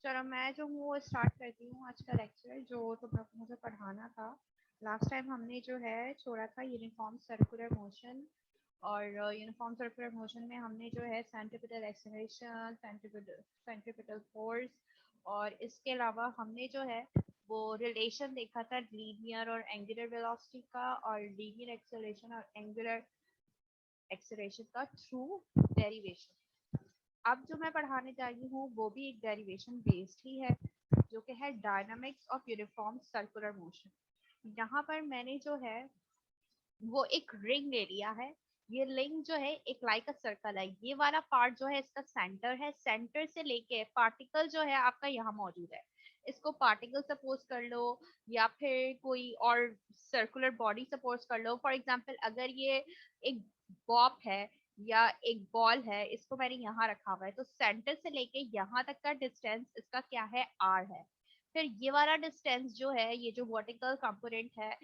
चलो मैं जो हूँ वो स्टार्ट करती हूँ आज का लेक्चर जो तुम लोग को मुझे पढ़ाना था। लास्ट टाइम हमने जो है छोड़ा था यूनिफॉर्म सर्कुलर मोशन। और यूनिफॉर्म सर्कुलर मोशन में हमने जो है सेंट्रीपिटल एक्सेलरेशन, सेंट्रीपिटल फोर्स और इसके अलावा हमने जो है वो रिलेशन देखा था लीनियर और एंगुलर वेलोसिटी का और लीनियर एक्सेलरेशन और एंगुलर एक्सेलरेशन का थ्रू डेरिवेशन। अब जो मैं पढ़ाने जा रही हूँ वो भी एक डेरिवेशन बेस्ड ही है जो कि है dynamics of uniform circular motion. यहाँ पर मैंने जो है वो एक रिंग ले लिया है। ये रिंग जो है एक लाइक अ सर्कल है। ये वाला पार्ट जो है इसका सेंटर है। सेंटर से लेके पार्टिकल जो है आपका यहाँ मौजूद है। इसको पार्टिकल सपोज कर लो या फिर कोई और सर्कुलर बॉडी सपोज कर लो। फॉर एग्जांपल अगर ये एक बॉब है या एक बॉल है, इसको मैंने यहाँ रखा हुआ है, तो सेंटर से लेके यहाँ तक का डिस्टेंस इसका क्या है, आर है। फिर ये वाला डिस्टेंस जो है, ये जो वर्टिकल कंपोनेंट है,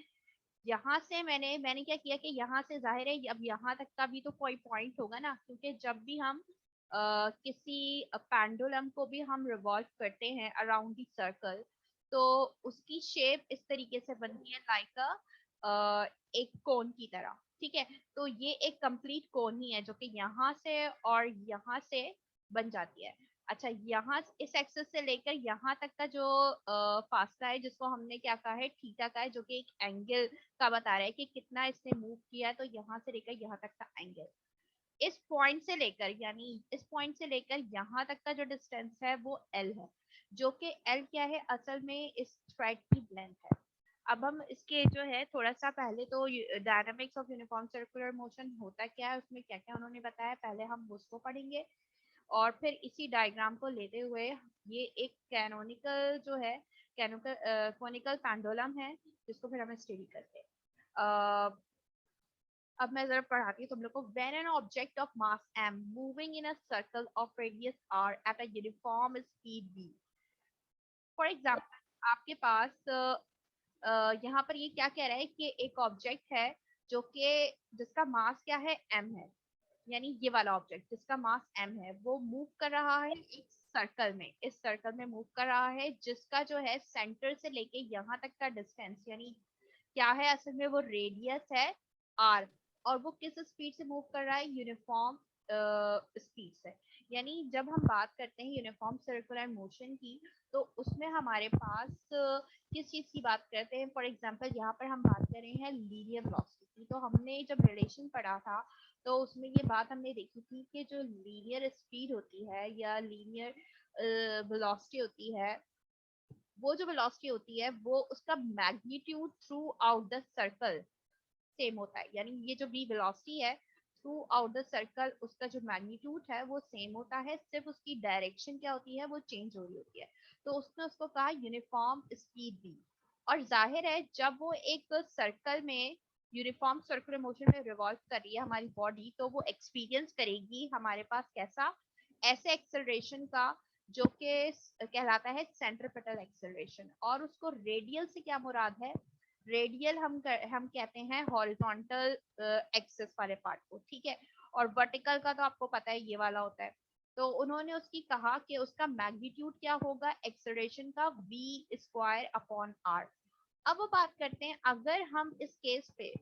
यहाँ से मैंने क्या किया कि यहाँ से जाहिर है अब यहाँ तक का भी तो कोई पॉइंट होगा ना, क्योंकि जब भी हम किसी पेंडुलम को भी हम रिवॉल्व करते हैं अराउंड द सर्कल, तो उसकी शेप इस तरीके से बनती है लाइक एक कोन की तरह। ठीक है, तो ये एक कंप्लीट कोन ही है जो कि यहाँ से और यहाँ से बन जाती है। अच्छा, यहाँ इस एक्सेस से लेकर यहाँ तक का जो फासला है जिसको हमने क्या कहा है, थीटा का है, जो कि एक एंगल का बता रहा है कि कितना इसने मूव किया है। तो यहाँ से लेकर यहाँ तक का एंगल, इस पॉइंट से लेकर यानी इस पॉइंट से लेकर यहाँ तक का जो डिस्टेंस है वो एल है, जो कि एल क्या है असल में इस थ्रेड की लेंथ है। अब हम इसके जो है थोड़ा सा पहले तो dynamics of uniform circular motion होता क्या है, उसमें क्या क्या उन्होंने बताया, पहले हम उसको पढ़ेंगे। और फिर इसी डायग्राम को लेते हुए ये एक कैनोनिकल जो है कैनोनिकल कोनिकल पेंडुलम है जिसको फिर हमें स्टडी करते हैं। अब मैं जरा पढ़ाती हूँ तुम लोग को। When an object of mass m moving in a circle of radius r at a uniform speed v। For example आपके पास यहाँ पर ये क्या कह रहा है कि एक ऑब्जेक्ट है जो कि जिसका मास क्या है, m है। यानी ये वाला ऑब्जेक्ट जिसका मास m है वो मूव कर रहा है एक सर्कल में, इस सर्कल में मूव कर रहा है, जिसका जो है सेंटर से लेके यहाँ तक का डिस्टेंस यानी क्या है, असल में वो रेडियस है r। और वो किस स्पीड से मूव कर रहा है, यूनिफॉर्म स्पीड से। यानी जब हम बात करते हैं यूनिफॉर्म सर्कुलर मोशन की, तो उसमें हमारे पास किस चीज की बात करते हैं। फॉर एग्जांपल यहाँ पर हम बात कर रहे हैं लीनियर वेलोसिटी की। तो हमने जब रिलेशन पढ़ा था तो उसमें ये बात हमने देखी थी कि जो लीनियर स्पीड होती है या लीनियर वेलोसिटी होती है, वो जो वेलोसिटी होती है वो उसका magnitude through out the circle same होता है। यानी ये जो v वेलोसिटी है थ्रू आउट द सर्कल, उसका जो मैग्नीट्यूड है वो सेम होता है, सिर्फ उसकी डायरेक्शन क्या होती है वो चेंज हो रही होती है। तो उसने उसको कहा यूनिफॉर्म स्पीड v। और जाहिर है जब वो एक सर्कल में यूनिफॉर्म सर्कुलर मोशन में रिवॉल्व कर रही है हमारी बॉडी, तो वो एक्सपीरियंस करेगी हमारे पास कैसा, ऐसे एक्सेलरेशन का जो कि कहलाता है सेंट्रीपिटल एक्सेलरेशन। और उसको रेडियल से क्या मुराद है, रेडियल हम कहते हैं हॉरिजॉन्टल एक्सिस वाले पार्ट को। ठीक है, और वर्टिकल का तो आपको पता है ये वाला होता है। तो उन्होंने उसकी कहा कि उसका मैग्नीट्यूड क्या होगा एक्सेलरेशन का, v स्क्वायर अपॉन r। अब वो बात करते हैं, अगर हम इस केस पे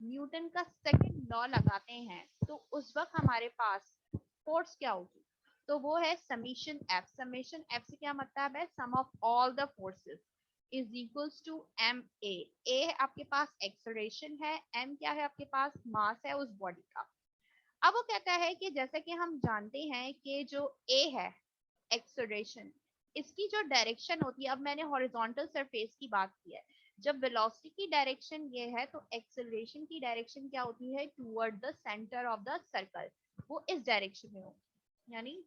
न्यूटन का सेकंड लॉ लगाते हैं तो उस वक्त हमारे पास फोर्स क्या होगी, तो वो है समीशन एफ। समीशन एफ से क्या मतलब है, sum of all the forces is equals to M A. A आपके पास एक्सेलरेशन है, एम क्या है आपके पास, मास है उस बॉडी का। अब वो कहता है कि जैसा कि हम जानते हैं कि जो ए है एक्सेलरेशन, इसकी जो डायरेक्शन होती है, अब मैंने हॉरिजॉन्टल सरफेस की बात की है, जब वेलोसिटी की डायरेक्शन ये है तो एक्सेलरेशन की डायरेक्शन क्या होती है, toward the centre of the circle, वो इस डायरेक्शन में हो। यानी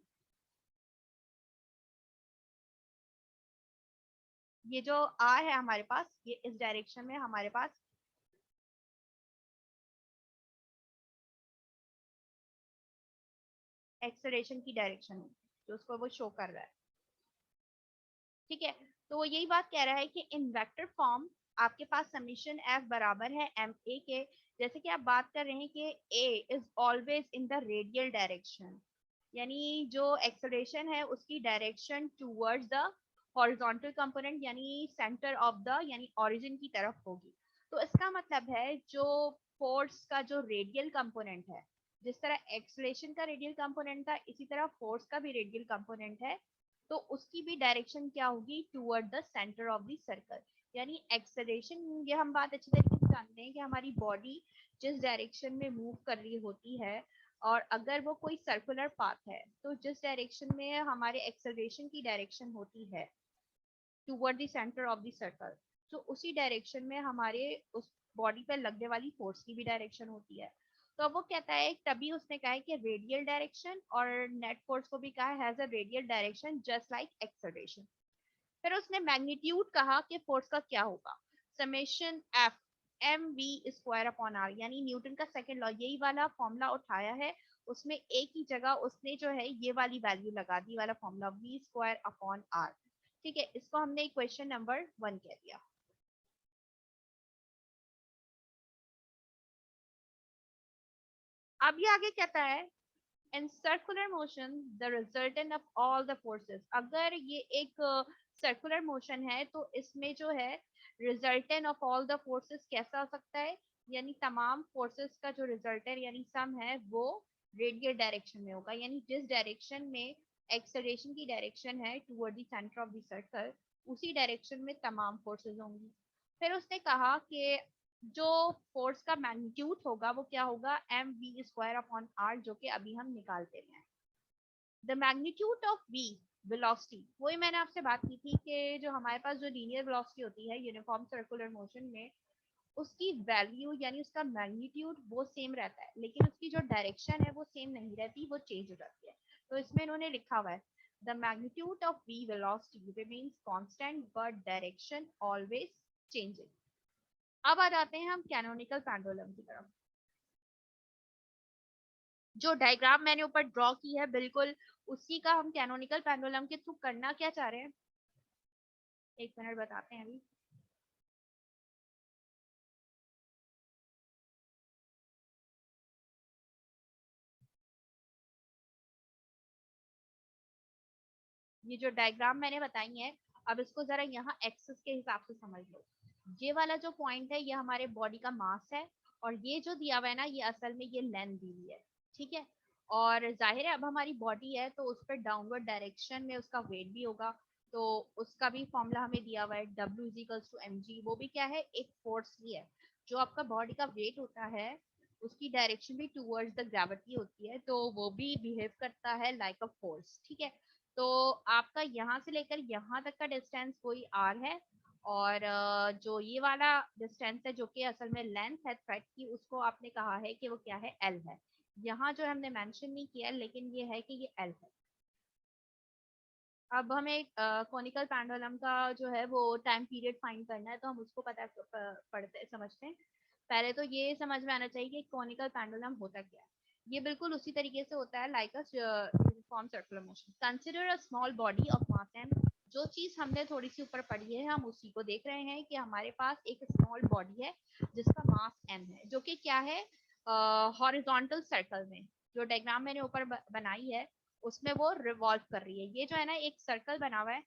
ये जो आर है हमारे पास, ये इस डायरेक्शन में हमारे पास एक्सेलरेशन की डायरेक्शन है जो उसको वो शो कर रहा है। ठीक है, तो वो यही बात कह रहा है कि इन वेक्टर फॉर्म आपके पास समीशन एफ बराबर है एम ए के। जैसे कि आप बात कर रहे हैं कि A is always in the radial direction, यानी जो एक्सेलरेशन है उसकी direction towards the horizontal component यानी सेंटर ऑफ द यानी ओरिजिन की तरफ होगी। तो इसका मतलब है जो फोर्स का जो रेडियल कंपोनेंट है, जिस तरह एक्सेलरेशन का रेडियल कंपोनेंट था इसी तरह फोर्स का भी रेडियल कंपोनेंट है, तो उसकी भी डायरेक्शन क्या होगी, toward the centre of the circle. यानी एक्सेलरेशन, ये हम बात अच्छी तरीके से जानते हैं कि हमारी बॉडी जिस डायरेक्शन में मूव कर रही होती है, और अगर वो कोई सर्कुलर पाथ है तो जिस डायरेक्शन में हमारे एक्सेलरेशन की डायरेक्शन होती है toward the centre of the circle, तो उसी डायरेक्शन में हमारे उस बॉडी पर लगने वाली फोर्स की भी डायरेक्शन होती है। तो अब वो कहता है, तभी उसने कहा है कि रेडियल डायरेक्शन, और नेट फोर्स को भी कहा has a radial direction just like acceleration. फिर उसने मैग्नीट्यूड कहा कि फोर्स का क्या होगा, summation F M V square upon R, यानी न्यूटन का सेकंड लॉ, यही वाला फॉर्मूला उठाया है, उसमें एक ही जगह उसने जो है ये वाली वैल्यू लगा दी, वाला formula V square upon R. ठीक है, इसको हमने क्वेश्चन नंबर 1 कह दिया। अब ये आगे कहता है, in circular motion the resultant of all the forces, अगर ये एक सर्कुलर मोशन है तो इसमें जो है resultant of all the forces कैसा हो सकता है, यानी तमाम फोर्सेस का जो रिजल्टेंट यानी सम है वो रेडियल डायरेक्शन में होगा, यानी जिस डायरेक्शन में एक्सेलरेशन की डायरेक्शन है toward the centre of the circle, उसी डायरेक्शन में तमाम फोर्सेस होंगी। फिर उसने कहा कि जो फोर्स का मैग्नीट्यूड होगा वो क्या होगा, M V square upon R, जो कि अभी हम निकालते हैं। The magnitude of V velocity, वही मैंने आपसे बात की थी कि जो हमारे पास जो लीनियर वेलोसिटी होती है यूनिफॉर्म सर्कुलर मोशन में, उसकी वैल्यू यानी उसका मैग्नीट्यूड वो सेम रहता है, लेकिन उसकी जो डायरेक्शन है वो सेम नहीं रहती, वो चेंज हो जाती है। तो इसमें इन्होंने लिखा हुआ है, the magnitude of V velocity remains constant but direction always changing. अब आ जाते हैं हम कैनोनिकल पेंडुलम की तरफ। जो डायग्राम मैंने ऊपर ड्रॉ की है बिल्कुल उसी का हम कैनोनिकल पेंडुलम के थ्रू करना क्या चाह रहे हैं, एक मिनट बताते हैं अभी। ये जो डायग्राम मैंने बताई है, अब इसको जरा यहाँ एक्सिस के हिसाब से समझ लो। ये वाला जो पॉइंट है ये हमारे बॉडी का मास है, और ये जो दिया हुआ है ना ये असल में ये लेंथ दी हुई है। ठीक है, और जाहिर है अब हमारी बॉडी है तो उस पर डाउनवर्ड डायरेक्शन में उसका वेट भी होगा, तो उसका भी फॉर्मूला हमें दिया हुआ है, W is equals to M G. वो भी क्या है, एक फोर्स ही है। जो आपका बॉडी का वेट होता है उसकी डायरेक्शन भी टूवर्ड्स द ग्रेविटी होती है, तो वो भी बिहेव करता है लाइक अ फोर्स। ठीक है, तो आपका यहाँ से लेकर यहाँ तक का डिस्टेंस कोई आर है, और जो ये वाला डिस्टेंस है जो कि असल में लेंथ है थ्रेड की, उसको आपने कहा है कि वो क्या है, एल है। यहाँ जो हमने मेंशन नहीं किया लेकिन ये है कि ये एल है। अब हमें कोनिकल पेंडुलम का जो है वो टाइम पीरियड फाइंड करना है, तो हम उसको पढ़ते समझते हैं। पहले तो ये समझ में आना चाहिए कि कोनिकल पेंडुलम होता क्या है। ये बिल्कुल उसी तरीके से होता है like a uniform circular motion. Consider a small body of mass M, जो चीज हमने थोड़ी सी ऊपर पढ़ी है हम उसी को देख रहे हैं कि हमारे पास एक स्मॉल बॉडी है जिसका मास एम है, जो कि क्या है, हॉरिजॉन्टल सर्कल में, जो डायग्राम मैंने ऊपर बनाई है उसमें वो रिवॉल्व कर रही है। ये जो है ना एक सर्कल बना हुआ है,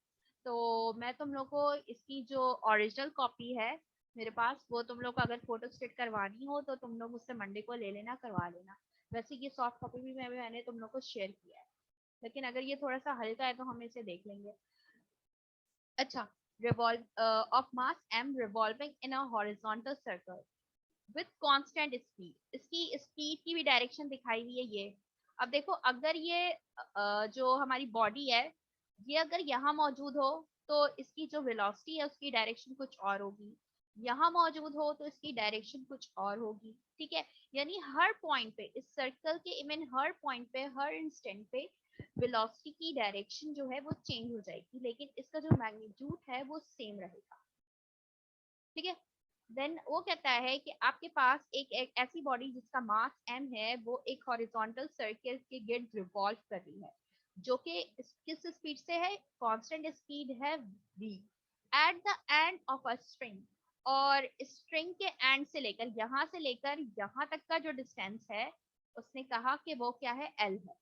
तो मैं तुम लोग को इसकी जो ओरिजिनल कॉपी है मेरे पास, वो तुम लोग को अगर फोटो स्टेट करवानी हो तो तुम लोग मुझसे मंडे को ले लेना, करवा लेना। वैसे ये सॉफ्ट कॉपी भी मैंने तुम लोग को शेयर किया है, लेकिन अगर ये थोड़ा सा हल्का है तो हम इसे देख लेंगे। अच्छा, revolve of mass M revolving in a horizontal circle with constant speed, इसकी स्पीड की भी डायरेक्शन दिखाई हुई है ये। अब देखो अगर ये जो हमारी बॉडी है ये अगर यहाँ मौजूद हो तो इसकी जो वेलोसिटी है उसकी डायरेक्शन कुछ और होगी, यहाँ मौजूद हो तो इसकी डायरेक्शन कुछ और होगी। ठीक है, यानी हर पॉइंट पे इस सर्कल के इवन हर पॉइंट पे हर इंस्टेंट पे वेलोसिटी की डायरेक्शन जो है वो चेंज हो जाएगी, लेकिन इसका जो मैग्नीट्यूड है वो सेम रहेगा। ठीक है, देन वो कहता है कि आपके पास एक ऐसी बॉडी जिसका मास m है, वो एक हॉरिजॉन्टल सर्कल के गिर्द रिवॉल्व कर रही है, जो कि किस स्पीड से है, कांस्टेंट स्पीड है v at the end of a string. और स्ट्रिंग के एंड से लेकर यहाँ तक का जो डिस्टेंस है उसने कहा कि वो क्या है, l है।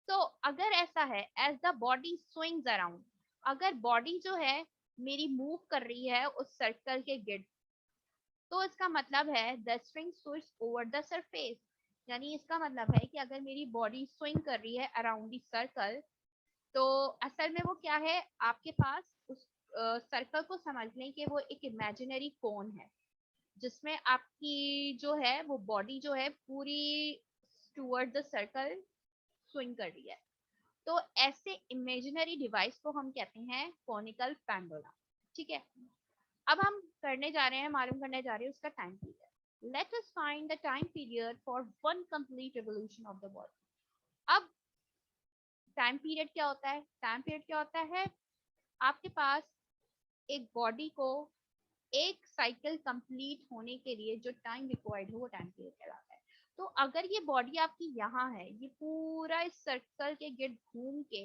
तो अगर ऐसा है, as the body swings around, अगर बॉडी जो है मेरी मूव कर रही है उस सर्कल के गिर्द, तो इसका मतलब है the string switch over the surface. यानी इसका मतलब है कि अगर मेरी बॉडी स्विंग कर रही है अराउंड द सर्कल, तो असल में वो क्या है, आपके पास उस सर्कल को समझ लें कि वो एक इमेजिनरी कोन है, जिसमें आपकी जो है वो बॉडी जो है पूरी टूवर्ड द सर्कल स्विंग कर रही है। तो ऐसे इमेजिनरी डिवाइस को हम कहते हैं कोनिकल पेंडुलम। ठीक है, अब हम करने जा रहे हैं, मालूम करने जा रहे हैं उसका time period. Let us find the time period for one complete revolution of the body. अब टाइम पीरियड क्या होता है? टाइम पीरियड क्या होता है? आपके पास एक बॉडी को एक साइकिल कंप्लीट होने के लिए जो टाइम रिक्वायर्ड है वो टाइम पीरियड कहलाता है। तो अगर ये बॉडी आपकी यहाँ है, ये पूरा इस सर्कल के गिर्द घूम के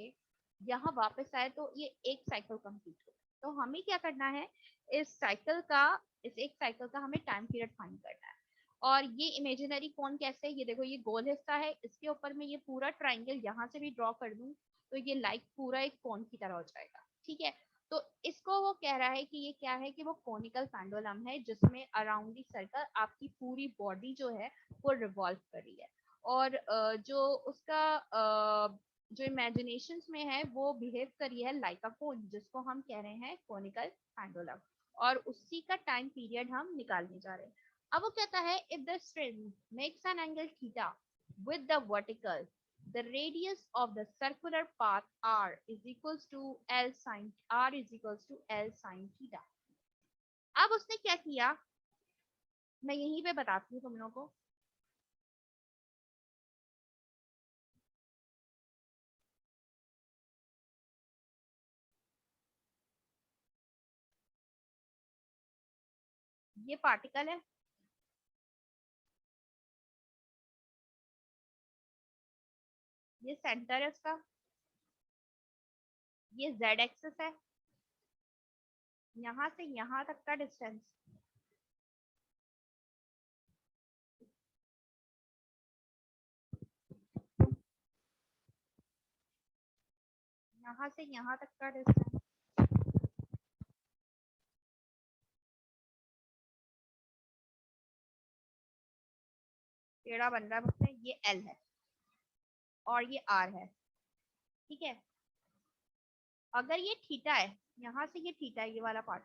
यहाँ वापस आए, तो ये एक साइकिल कंप्लीट हो। तो हमें क्या करना है, इस साइकिल का, इस एक साइकिल का हमें टाइम पीरियड फाइंड करना है। और ये इमेजिनरी कोन कैसे है, ये देखो, ये गोल हिस्सा है, इसके ऊपर में ये पूरा ट्राइंगल यहाँ से भी ड्रॉ कर दूं तो ये लाइक पूरा एक कोन की तरह हो जाएगा। ठीक है, तो इसको वो कह रहा है कि ये क्या है, कि वो कोनिकल पेंडुलम है, जिसमें अराउंड दी सर्कल आपकी पूरी बॉडी जो है वो रिवॉल्व कर रही है। और जो उसका जो इमेजिनेशंस में है वो बिहेव करी है लाइक अ कोन, जिसको हम कह रहे हैं कोनिकल पेंडुलम। और उसी का टाइम पीरियड हम निकालने जा रहे हैं। अब वो कहता है, if the string makes an angle theta with the vertical, the radius of the circular path r is equals to L sin theta. अब उसने क्या किया, मैं यहीं पे बताती हूँ तुम लोगों को। ये पार्टिकल है, ये सेंटर है उसका, ये z एक्सिस है, यहाँ से यहाँ तक का डिस्टेंस, यहाँ से यहाँ तक का डिस्टेंस, टेढ़ा बन रहा है मुझसे, ये l है और ये r है। ठीक है, अगर ये थीटा है, यहाँ से ये थीटा है, ये वाला पार्ट,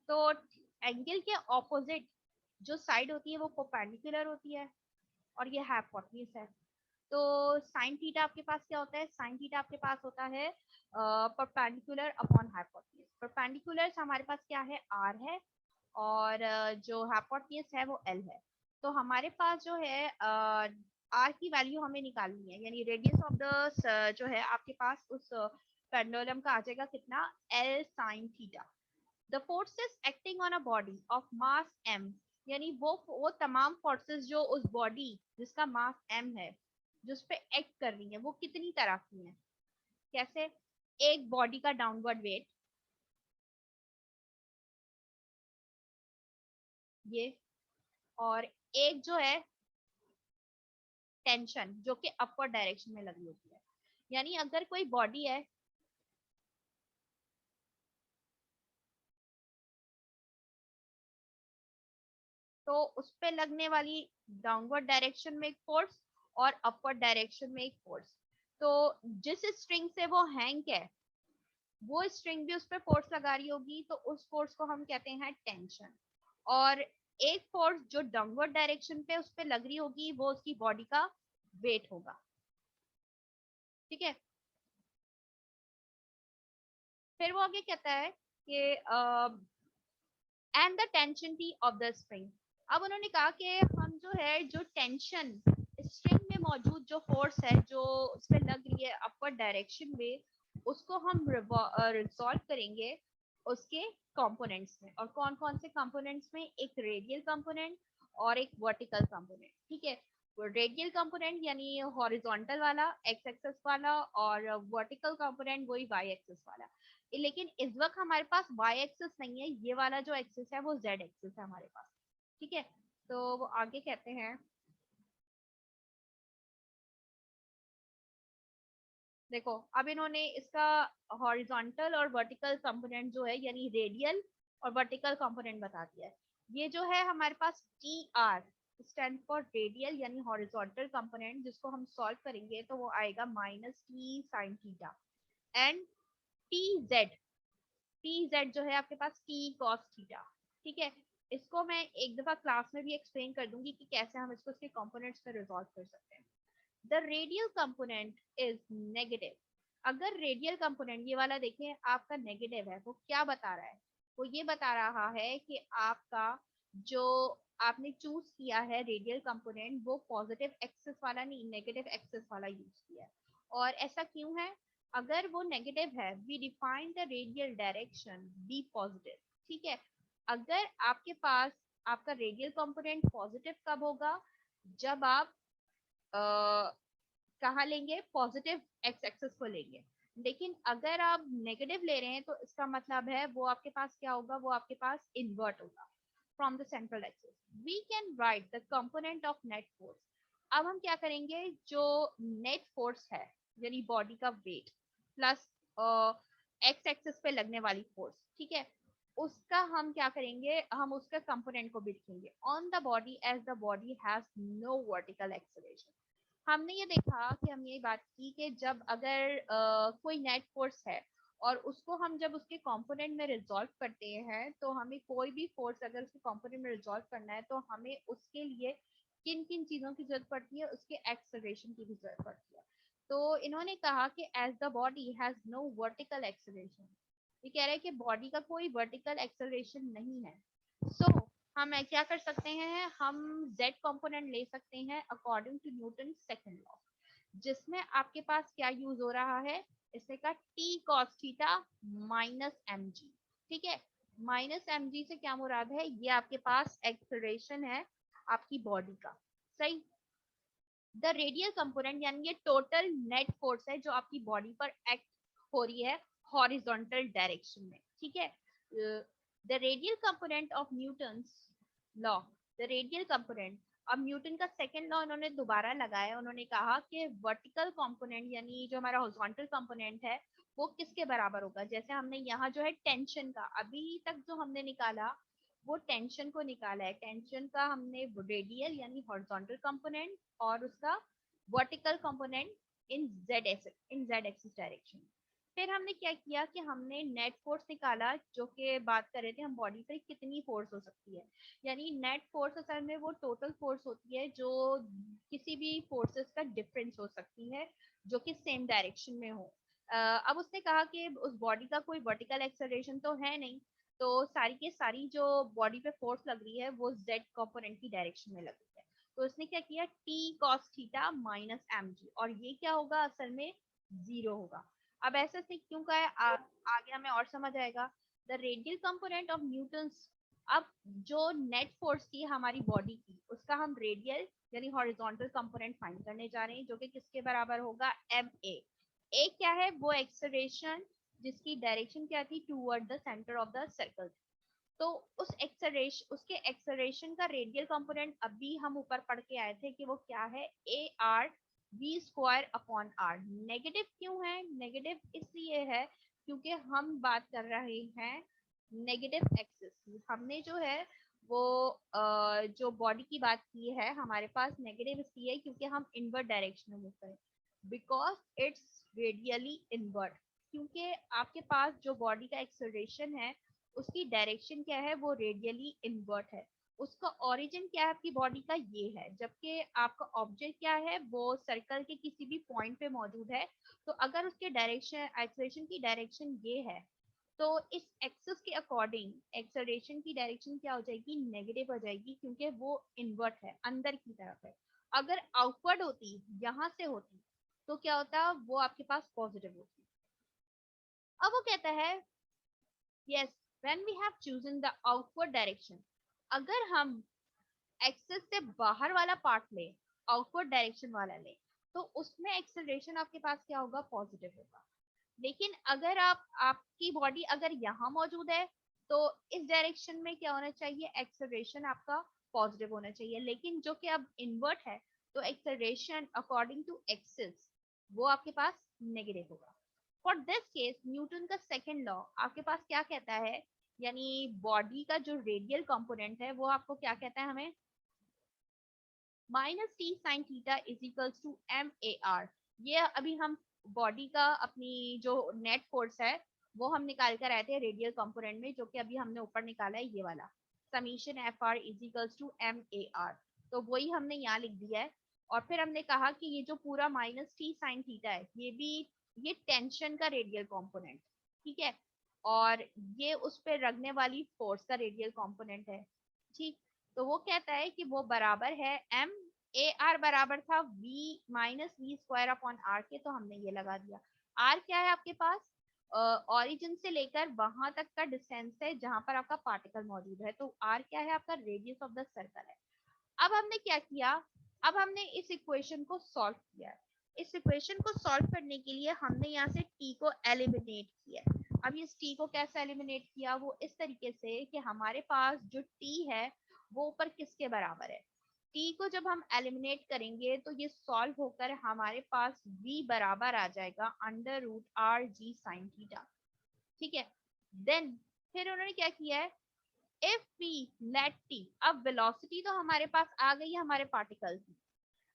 तो एंगल के ऑपोजिट जो साइड होती है वो परपेंडिकुलर होती है, और ये हाइपोटेन्यूज है। तो साइन थीटा आपके पास क्या होता है, साइन थीटा आपके पास होता है परपेंडिकुलर अपॉन हाइपोटेन्यूज। परपेंडिकुलर हमारे पास क्या है, आर है, और जो हाइपोटेन्यूज है वो एल है। तो हमारे पास जो है आर की वैल्यू हमें निकालनी है, यानी रेडियस ऑफ द जो है आपके पास उस पेंडुलम का आ जाएगा कितना, L sine theta. The forces acting on a body of mass m, यानी वो तमाम फोर्सेस जो उस बॉडी जिसका मास m है जो उस पे एक्ट कर रही है, वो कितनी तरह की हैं? कैसे? एक बॉडी का डाउनवर्ड वेट, ये, और एक जो है टेंशन जो कि अपवर्ड डायरेक्शन में लगी होती है। यानी अगर कोई बॉडी है, तो उस पे लगने वाली डाउनवर्ड डायरेक्शन में एक फोर्स और अपवर्ड डायरेक्शन में एक फोर्स। तो जिस स्ट्रिंग से वो हैंग है, वो स्ट्रिंग भी उस पर फोर्स लगा रही होगी, तो उस फोर्स को हम कहते हैं टेंशन। और एक फोर्स जो डाउनवर्ड डायरेक्शन पे उस पर लग रही होगी, वो उसकी बॉडी का वेट होगा। ठीक है, फिर वो आगे कहता है कि and the tension T of the spring. अब उन्होंने कहा कि हम जो है, जो टेंशन स्ट्रिंग में मौजूद जो फोर्स है जो उस पर लग रही है अपवर्ड डायरेक्शन में, उसको हम रिजॉल्व करेंगे उसके कंपोनेंट्स में। और कौन कौन से कंपोनेंट्स में? एक रेडियल कंपोनेंट और एक वर्टिकल कंपोनेंट। ठीक है, रेडियल कंपोनेंट यानी हॉरिजॉन्टल वाला एक्स एक्सिस वाला, और वर्टिकल कंपोनेंट वही वाई एक्सिस वाला। लेकिन इस वक्त हमारे पास वाई एक्सिस नहीं है, ये वाला जो एक्सिस है वो जेड एक्सिस है हमारे पास। ठीक है, तो वो आगे कहते हैं देखो अब इन्होंने इसका हॉरिजॉन्टल और वर्टिकल कंपोनेंट जो है यानी रेडियल और वर्टिकल कंपोनेंट बता दिया है। ये जो है हमारे पास T R stand for radial यानी हॉरिजॉन्टल कंपोनेंट, जिसको हम सॉल्व करेंगे तो वो आएगा -t sin theta. And T Z, T Z जो है आपके पास टी कॉस थीटा। ठीक है, इसको मैं एक दफा क्लास में भी एक्सप्लेन कर दूंगी कि कैसे हम इसको इसके कंपोनेंट्स में रिजॉल्व कर सकते हैं। The radial component is negative. अगर रेडियल कंपोनेंट ये वाला देखें आपका नेगेटिव है, वो क्या बता रहा है? वो ये बता रहा है कि आपका जो आपने चूज किया है रेडियल कंपोनेंट वो पॉजिटिव एक्सिस वाला नहीं, नेगेटिव एक्सिस वाला यूज किया है। और ऐसा क्यों है? अगर वो नेगेटिव है, we define the radial direction be positive. ठीक है, अगर आपके पास आपका रेडियल कंपोनेंट पॉजिटिव कब होगा? जब आप कहाँ लेंगे? पॉजिटिव एक्स एक्सिस को लेंगे। लेकिन अगर आप नेगेटिव ले रहे हैं तो इसका मतलब है वो आपके पास क्या होगा? वो आपके पास इन्वर्ट होगा from the central axis. We can write the component of net force. अब हम क्या करेंगे? जो नेट फोर्स है यानी बॉडी का वेट प्लस एक्स एक्सिस पे लगने वाली फोर्स, ठीक है, उसका हम क्या करेंगे? हम उसका कंपोनेंट को भी लिखेंगे on the body as the body has no vertical acceleration. हमने ये देखा कि हम ये बात की कि जब अगर कोई नेट फोर्स है और उसको हम जब उसके कंपोनेंट में रिजॉल्व करते हैं तो हमें कोई भी फोर्स अगर उसके कंपोनेंट में रिजॉल्व करना है तो हमें उसके लिए किन किन चीजों की जरूरत पड़ती है? उसके एक्सेलरेशन की भी जरूरत पड़ती है। तो इन्होंने कहा कि as the body has no vertical acceleration, ये कह रहे हैं कि बॉडी का कोई वर्टिकल एक्सेलरेशन नहीं है। सो हम क्या कर सकते हैं? हम z कंपोनेंट ले सकते हैं according to Newton second law, जिसमें आपके पास क्या यूज हो रहा है? इसने कहा T cos theta minus M G. ठीक है, माइनस एम जी से क्या मुराद है? ये आपके पास एक्सलेशन है आपकी बॉडी का। सही। द रेडियल कंपोनेंट यानी ये टोटल नेट फोर्स है जो आपकी बॉडी पर एक्ट हो रही है हॉरिजॉन्टल डायरेक्शन में। ठीक है, the radial component of Newton's law, the radial component. अब न्यूटन का सेकंड लॉ इन्होंने दोबारा लगाया। उन्होंने कहा कि वर्टिकल कंपोनेंट यानी जो हमारा हॉरिजॉन्टल कंपोनेंट है वो किसके बराबर होगा? जैसे हमने यहाँ जो है टेंशन का अभी तक जो हमने निकाला वो टेंशन को निकाला है। टेंशन का हमने रेडियल यानी हॉरिजॉन्टल कंपोनेंट और उसका vertical component in Z axis direction. फिर हमने क्या किया कि हमने नेट फोर्स निकाला, जो कि बात कर रहे थे हम बॉडी पे कितनी फोर्स हो सकती है। यानी नेट फोर्स असल में वो टोटल फोर्स होती है जो किसी भी फोर्सेस का डिफरेंस हो सकती है जो कि सेम डायरेक्शन में हो। अब उसने कहा कि उस बॉडी का कोई वर्टिकल एक्सेलरेशन तो है नहीं, तो सारी के सारी जो बॉडी पे फोर्स लग रही है वो जेड कंपोनेंट की डायरेक्शन में लग रही है। तो इसने क्या किया? T cos theta minus M G, और ये क्या होगा? असल में जीरो होगा। अब ऐसे से क्यों कहा है? आगे हमें और समझ आएगा। The radial component of Newton's. अब जो नेट फोर्स थी हमारी बॉडी की उसका हम रेडियल यानी हॉरिजॉन्टल कंपोनेंट फाइंड करने जा रहे हैं, जो कि किसके बराबर होगा? एम ए क्या है? वो एक्सेलरेशन जिसकी डायरेक्शन क्या थी? Toward the centre of the circle. तो उस एक्सेलरेशन उसके एक्सेलरेशन का रेडियल कंपोनेंट अभी हम ऊपर पढ़ के आए थे कि वो क्या है? A R V square upon R. Negative क्यों है? नेगेटिव इसलिए है क्योंकि हम बात कर रहे हैं नेगेटिव एक्सिस की। हमने जो है वो जो बॉडी की बात की है हमारे पास नेगेटिव इसलिए है क्योंकि हम इनवर्ट डायरेक्शन में मूव करें, बिकॉज इट्स रेडियली इनवर्ट। क्योंकि आपके पास जो बॉडी का एक्सेलरेशन है उसकी डायरेक्शन क्या है? वो रेडियली इनवर्ट है। उसका ओरिजिन क्या है? आपकी बॉडी का ये है, जबकि आपका ऑब्जेक्ट क्या है? वो सर्कल के किसी भी पॉइंट पे मौजूद है। तो अगर उसके डायरेक्शन एक्सेलरेशन की डायरेक्शन ये है तो इस एक्सिस के अकॉर्डिंग एक्सेलरेशन की डायरेक्शन क्या हो जाएगी? नेगेटिव हो जाएगी, क्योंकि वो इनवर्ट है, अंदर की तरफ है। अगर आउटवर्ड होती, यहाँ से होती, तो क्या होता? वो आपके पास पॉजिटिव होती। अब वो कहता है yes when we have chosen the outward direction, अगर हम एक्सिस से बाहर वाला पार्ट ले, आउटवर्ड डायरेक्शन वाला ले, तो उसमें एक्सेलरेशन आपके पास क्या होगा? पॉजिटिव होगा। लेकिन अगर आपकी बॉडी अगर यहाँ मौजूद है तो इस डायरेक्शन में क्या होना चाहिए? एक्सेलरेशन आपका पॉजिटिव होना चाहिए। लेकिन जो कि अब इनवर्ट है तो एक्सेलरेशन अकॉर्डिंग टू एक्सिस वो आपके पास नेगेटिव होगा। फॉर दिस केस न्यूटन का सेकेंड लॉ आपके पास क्या कहता है, यानी बॉडी का जो रेडियल कंपोनेंट है वो आपको क्या कहता है हमें, minus T sine theta is equals to M A R. ये अभी हम बॉडी का अपनी जो नेट फोर्स है वो हम निकाल कर आए थे रेडियल कंपोनेंट में, जो कि अभी हमने ऊपर निकाला है ये वाला, summation F R is equals to M A R. तो वही हमने यहाँ लिख दिया है। और फिर हमने कहा कि ये जो पूरा माइनस टी साइन थीटा है ये भी, ये टेंशन का रेडियल कंपोनेंट, ठीक है, और ये उस पर रखने वाली फोर्स का रेडियल कंपोनेंट है, ठीक। तो वो कहता है कि वो बराबर है एम ए आर, बराबर था V minus V square upon R के, तो हमने ये लगा दिया। आर क्या है आपके पास, ऑरिजिन से लेकर वहां तक का डिस्टेंस है जहां पर आपका पार्टिकल मौजूद है, तो आर क्या है आपका, रेडियस ऑफ द सर्कल है। अब हमने क्या किया, अब हमने इस इक्वेशन को सॉल्व किया। इस इक्वेशन को सॉल्व करने के लिए हमने यहाँ से t को एलिमिनेट किया। अब इस t को कैसे एलिमिनेट किया, वो इस तरीके से कि हमारे पास जो t है वो ऊपर किसके बराबर है, t को जब हम एलिमिनेट करेंगे तो ये सॉल्व होकर हमारे पास v बराबर आ जाएगा under root R G sine theta, ठीक है। देन फिर उन्होंने क्या किया है, इफ वी लेट टी, अब वेलोसिटी तो हमारे पास आ गई है हमारे पार्टिकल की,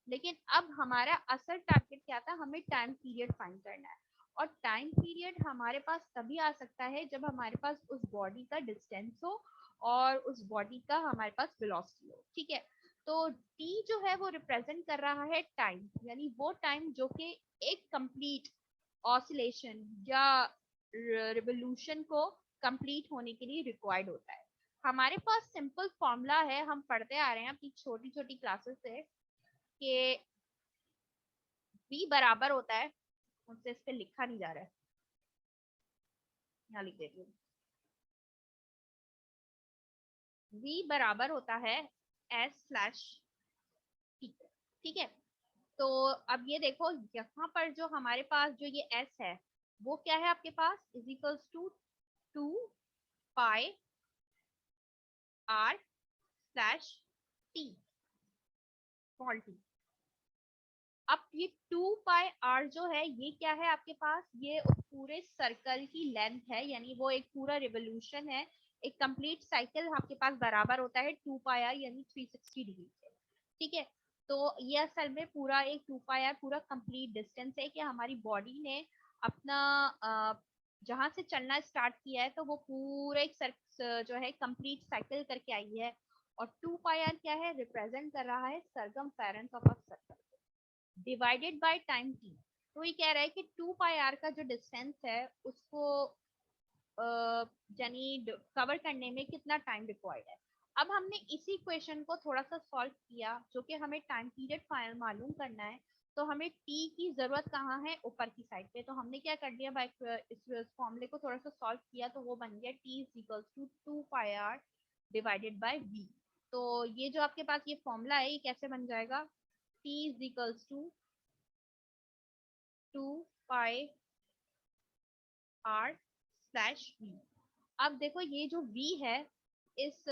लेकिन अब हमारा असल टारगेट क्या था, हमें टाइम पीरियड फाइंड करना है। और टाइम पीरियड हमारे पास तभी आ सकता है जब हमारे पास उस बॉडी का डिस्टेंस हो और उस बॉडी का हमारे पास वेलोसिटी हो, ठीक है। तो टी जो है वो रिप्रेजेंट कर रहा है टाइम, यानी वो टाइम जो कि एक कंप्लीट ऑसिलेशन या रिवोल्यूशन को कंप्लीट होने के लिए रिक्वायर्ड होता है। हमारे पास सिंपल फॉर्मूला है, हम पढ़ते आ रहे हैं अपनी छोटी छोटी क्लासेस से, कि v बराबर होता है, मुझसे इस पे लिखा नहीं जा रहा है, यहाँ लिख देती हूँ, v बराबर होता है s स्लैश t, ठीक है। तो अब ये देखो यहाँ पर जो हमारे पास जो ये s है वो क्या है आपके पास, is equals to 2 pi r slash t, small t। अब ये 2 पाई r जो है ये क्या है आपके पास, ये उस पूरे सर्कल की लेंथ है, यानी वो एक पूरा रिवोल्यूशन है, एक कंप्लीट साइकिल आपके पास बराबर होता है 2 पाई r यानी 360 डिग्री से, ठीक है। तो ये असल में पूरा एक 2 पाई r पूरा कंप्लीट डिस्टेंस है कि हमारी बॉडी ने अपना जहां से चलना स्टार्ट किया है तो वो पूरा एक जो है कंप्लीट साइकिल करके आई है। और 2 पाई r क्या है, रिप्रेजेंट कर रहा है circumference of a circle divided by time T. तो ये कह रहा है कि 2 पाई r का जो डिस्टेंस है उसको यानी कवर करने में कितना टाइम रिक्वायर्ड है। अब हमने इसी इक्वेशन को थोड़ा सा सॉल्व किया, जो कि हमें टाइम पीरियड फाइनल मालूम करना है। तो हमें टी की जरूरत कहाँ है, ऊपर की साइड पे, तो हमने क्या कर दिया, बाय इस फॉर्मूले को थोड़ा सा सॉल्व किया तो वो बन गया T is equals to 2 pi r divided by v। तो ये जो आपके पास ये फॉर्मूला है ये कैसे बन जाएगा, T is equals to 2 pi r slash v। अब देखो ये जो v है, इस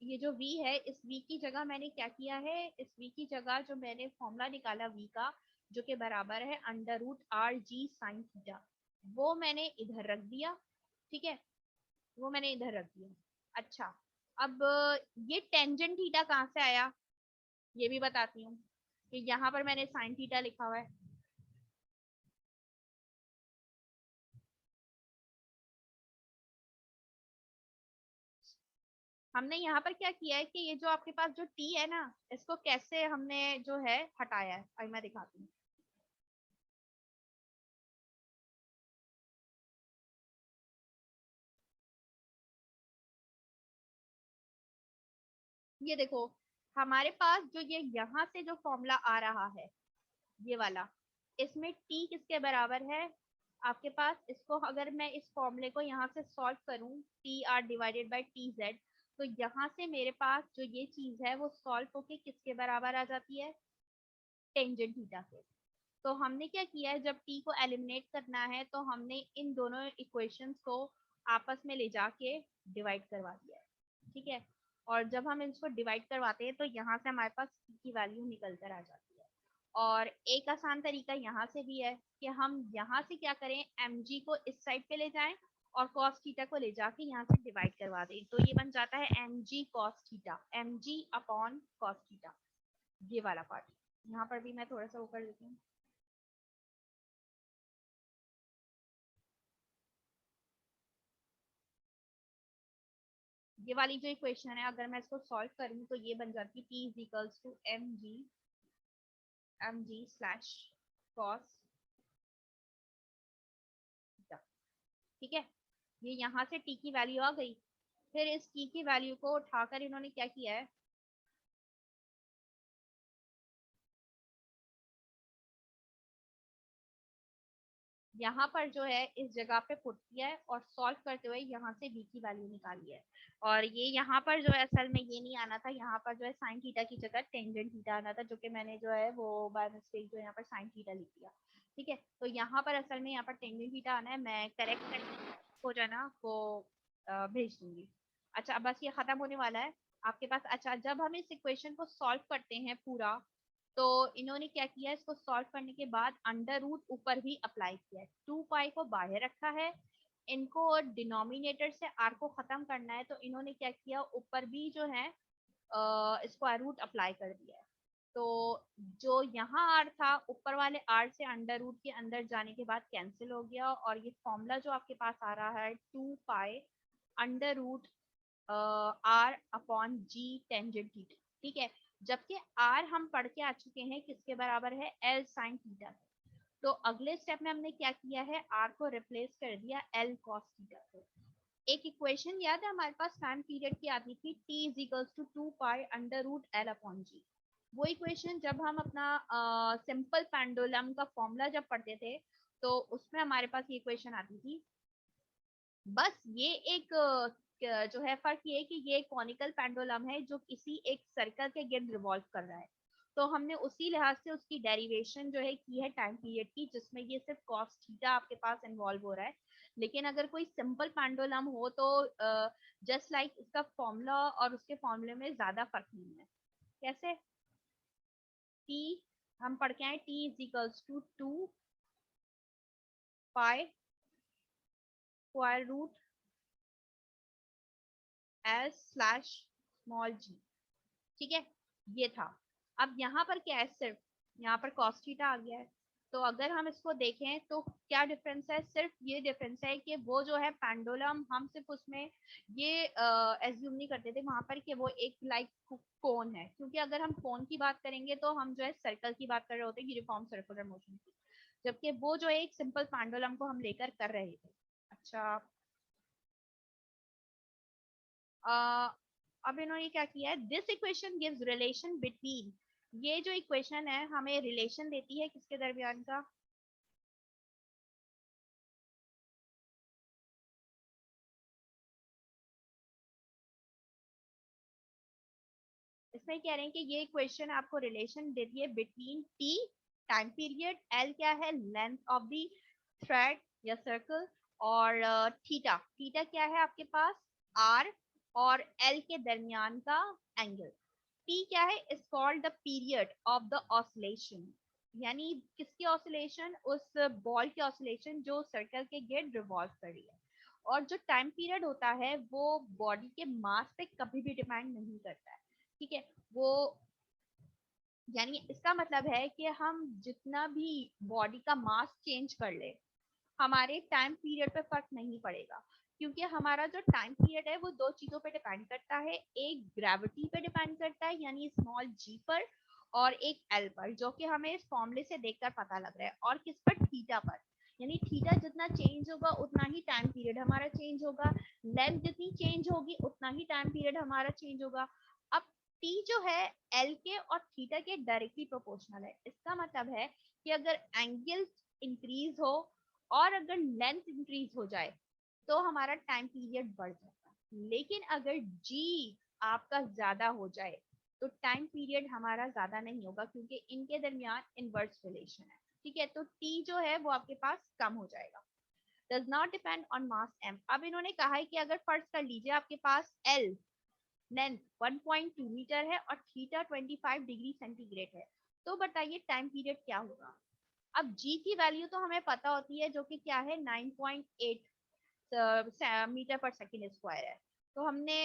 ये जो v है इस v की जगह मैंने क्या किया है, इस v की जगह जो मैंने फॉर्मूला निकाला v का, जो कि बराबर है under root R G sine theta, वो मैंने इधर रख दिया, ठीक है, वो मैंने इधर रख दिया। अच्छा, अब ये टेंजेंट थीटा कहाँ से आया, ये भी बताती हूँ कि यहाँ पर मैंने साइन थीटा लिखा हुआ है। हमने यहाँ पर क्या किया है कि ये जो आपके पास जो टी है ना, इसको कैसे हमने जो है हटाया है, अभी मैं दिखाती हूँ। ये देखो हमारे पास जो ये यहाँ से जो फॉर्मूला आ रहा है ये वाला, इसमें टी किसके बराबर है आपके पास, इसको अगर मैं इस फॉर्मूले को यहाँ से सॉल्व करूँ, T R divided by T Z, तो यहाँ से मेरे पास जो ये चीज है वो सॉल्व होके किसके बराबर आ जाती है, टेंजेंट थीटा से। तो हमने क्या किया है, जब t को एलिमिनेट करना है तो हमने इन दोनों इक्वेशंस को आपस में ले जाके डिवाइड करवा दिया है, ठीक है। और जब हम इसको डिवाइड करवाते हैं तो यहाँ से हमारे पास t की वैल्यू निकल कर आ जाती है। और एक आसान तरीका यहाँ से भी है कि हम यहाँ से क्या करें, mg को इस साइड पे ले जाएं और cos थीटा को ले जाके यहाँ से डिवाइड करवा दें, तो ये बन जाता है mg cos theta, mg upon cos theta, ये वाला पार्ट। यहाँ पर भी मैं थोड़ा सा वो कर देती हूँ। ये वाली जो इक्वेशन है अगर मैं इसको सॉल्व करूँ तो ये बन जाती है t is equals to mg slash cos theta. ठीक है, ये यहाँ से t की वैल्यू आ गई। फिर इस t की वैल्यू को उठाकर इन्होंने क्या किया है, यहाँ पर जो है इस जगह पे पुट किया है और सॉल्व करते हुए यहाँ से v की वैल्यू निकाली है। और ये यहाँ पर जो है असल में ये नहीं आना था, यहाँ पर जो है साइन थीटा की जगह टेंजेंट थीटा आना था, जो कि मैंने जो है वो बाय मिस्टेक जो यहाँ पर साइन थीटा लिख दिया। ठीक है, तो यहाँ पर असल में यहाँ पर टेंजेंट थीटा आना है, मैं करेक्ट करके को जो है ना वो भेज दूंगी। अच्छा, अब बस ये खत्म होने वाला है आपके पास। अच्छा, जब हम इस इक्वेशन को सॉल्व करते हैं पूरा, तो इन्होंने क्या किया, इसको सॉल्व करने के बाद अंडर रूट ऊपर भी अप्लाई किया है, 2 पाई को बाहर रखा है, इनको डिनोमिनेटर से आर को खत्म करना है, तो इन्होंने क्या किया, ऊपर भी जो है स्क्वायर रूट अप्लाई कर दिया है। तो जो यहाँ आर था, ऊपर वाले आर से अंडर रूट के अंदर जाने के बाद कैंसिल हो गया, और ये फॉर्मूला जो आपके पास आ रहा है 2 pi under root R upon G tangent theta. ठीक है, जबकि आर हम पढ़ के आ चुके हैं किसके बराबर है, एल साइन थीटा। तो अगले स्टेप में हमने क्या किया है, आर को रिप्लेस कर दिया एल कॉस थीटा से। एक इक्वेशन याद है हमारे पास टाइम पीरियड की आती थी, T is equals to 2 pi under root L upon G. वो इक्वेशन जब हम अपना सिंपल पेंडुलम का फॉर्मूला जब पढ़ते थे, तो उसमें हमारे पास ये इक्वेशन आती थी। बस ये एक जो है फर्क ये है कि ये एक कॉनिकल पेंडुलम है जो किसी एक सर्कल के गिर्द रिवॉल्व कर रहा है। तो हमने उसी लिहाज से उसकी डेरिवेशन जो है की है टाइम पीरियड की, जिसमें ये सिर्फ कॉस थीटा आपके पास इन्वॉल्व हो रहा है। लेकिन अगर कोई सिंपल पेंडुलम हो तो जस्ट लाइक इसका फॉर्मूला और उसके फॉर्मूले में ज्यादा फर्क नहीं है। कैसे, टी हम पढ़ के आए, T is equals to 2 pi square root S slash small G. ठीक है, ये था। अब यहाँ पर क्या है, सिर्फ यहाँ पर cos थीटा आ गया है। तो अगर हम इसको देखें तो क्या डिफरेंस है, सिर्फ ये डिफरेंस है कि वो जो है पेंडुलम हम सिर्फ उसमें ये एज्यूम नहीं करते थे वहां पर कि वो एक लाइक कोन है, क्योंकि अगर हम कोन की बात करेंगे तो हम जो है सर्कल की बात कर रहे होते हैं, यूनिफॉर्म सर्कुलर मोशन की, जबकि वो जो है एक सिंपल पेंडुलम को हम लेकर कर रहे थे। अच्छा, अब इन्होंने क्या किया है, this equation gives relation between, ये जो इक्वेशन है हमें रिलेशन देती है किसके दरमियान का, इसमें कह रहे हैं कि ये इक्वेशन आपको रिलेशन देती है between T time period, L क्या है लेंथ ऑफ द थ्रेड या सर्कल, और थीटा, थीटा क्या है आपके पास आर, और एल के दरमियान का एंगल। टी क्या है, is called the period of the oscillation, यानी किसकी ऑसिलेशन, उस बॉल की ऑसिलेशन जो सर्कल के गिर्द रिवॉल्व कर रही है। और जो टाइम पीरियड होता है वो बॉडी के मास पे कभी भी डिपेंड नहीं करता है। ठीक है, वो यानी इसका मतलब है कि हम जितना भी बॉडी का मास चेंज कर ले, हमारे टाइम पीरियड पे फर्क नहीं पड़ेगा, क्योंकि हमारा जो टाइम पीरियड है वो दो चीजों पे डिपेंड करता है, एक ग्रेविटी पे डिपेंड करता है यानी स्मॉल जी पर, और एक एल पर, जो कि हमें इस फॉर्मूले से देखकर पता लग रहा है, और किस पर, थीटा पर। यानी थीटा जितना चेंज होगा उतना ही टाइम पीरियड हमारा चेंज होगा, लेंथ जितनी चेंज होगी उतना ही टाइम पीरियड हमारा चेंज होगा। अब टी जो है एल के और थीटा के डायरेक्टली प्रोपोर्शनल है, इसका मतलब है कि अगर एंगल इंक्रीज हो और अगर लेंथ इंक्रीज हो जाए तो हमारा टाइम पीरियड बढ़ जाता है, लेकिन अगर जी आपका ज्यादा हो जाए तो टाइम पीरियड हमारा ज्यादा नहीं होगा, क्योंकि इनके दरमियान इनवर्स रिलेशन है। ठीक है, तो टी जो है वो आपके पास कम हो जाएगा, does not depend on mass M. अब इन्होंने कहा है कि अगर फर्ज कर लीजिए आपके पास एल लेंथ 1.2 मीटर है और थीटा 25 डिग्री सेंटीग्रेड है, तो बताइए टाइम पीरियड क्या होगा। अब जी की वैल्यू तो हमें पता होती है, जो कि क्या है 9.8 मीटर पर सेकेंड स्क्वायर है। तो हमने